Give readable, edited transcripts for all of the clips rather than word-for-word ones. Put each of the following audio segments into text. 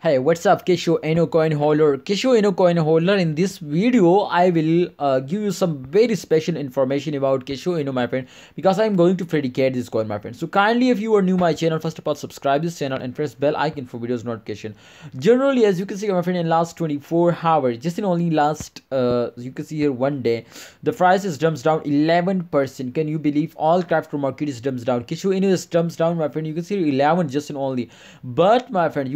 Hey, what's up, Kishu coin holder? Kishu coin holder. In this video, I will give you some very special information about Kishu my friend, because I'm going to predicate this coin, my friend. So kindly, if you are new my channel, first of all, subscribe this channel and press bell icon for videos notification. Generally, as you can see, my friend, in last 24 hours, just in only last, you can see here one day, the price is jumps down 11%. Can you believe? All crypto market is jumps down. Kishu is jumps down, my friend. You can see 11 just in only. But my friend,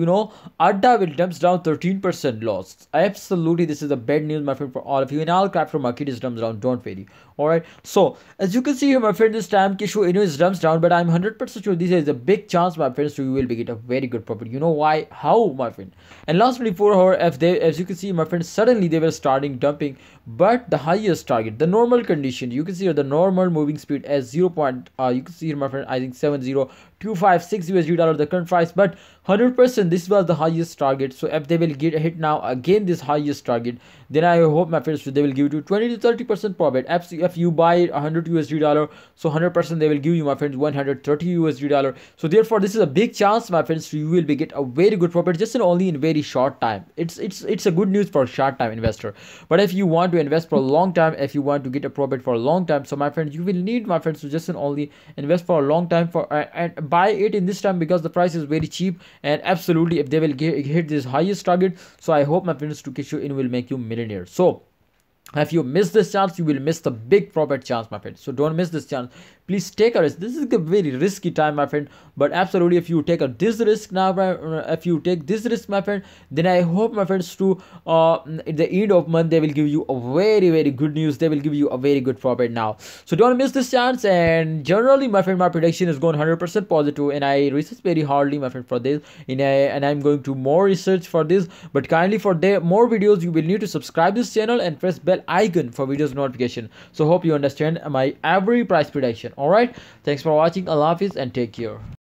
Adda will dumps down 13% loss. Absolutely, this is a bad news, my friend, for all of you. In all crypto market is dumps down. Don't worry. Alright. So as you can see here, my friend, this time Kishu is dumps down, but I'm 100% sure this is a big chance, my friends, so you will be get a very good profit. You know why? How, my friend? And last 24 hours, if they, as you can see, my friends, suddenly they were starting dumping, but the highest target, the normal condition, you can see here the normal moving speed as 0. You can see here, my friend, I think 70256 USD dollar the current price, but 100% this was the highest target. So if they will get a hit now again this highest target, then I hope, my friends, they will give you 20 to 30% profit. If you buy 100 USD dollar, so 100% they will give you, my friends, 130 USD dollar. So therefore this is a big chance, my friends, so you will be get a very good profit just in only in very short time. It's a good news for short time investor. But if you want to invest for a long time, if you want to get a profit for a long time, so my friends, you will need, my friends, to just in only invest for a long time for and buy it in this time, because the price is very cheap. And absolutely, if they will hit this highest target, so I hope, my friends, to Kishu will make you millionaire. So if you miss this chance, you will miss the big profit chance, my friend. So don't miss this chance. Please take a risk. This is a very risky time, my friend, but absolutely, if you take this risk now, if you take this risk, my friend, then I hope, my friends, to at the end of month they will give you a very good news. They will give you a very good profit now. So don't miss this chance. And generally, my friend, my prediction is going 100% positive, and I research very hardly, my friend, for this, and I'm going to more research for this. But kindly, for the more videos, you will need to subscribe this channel and press bell icon for videos notification. So hope you understand my every price prediction. All right, thanks for watching. Allah Hafiz and take care.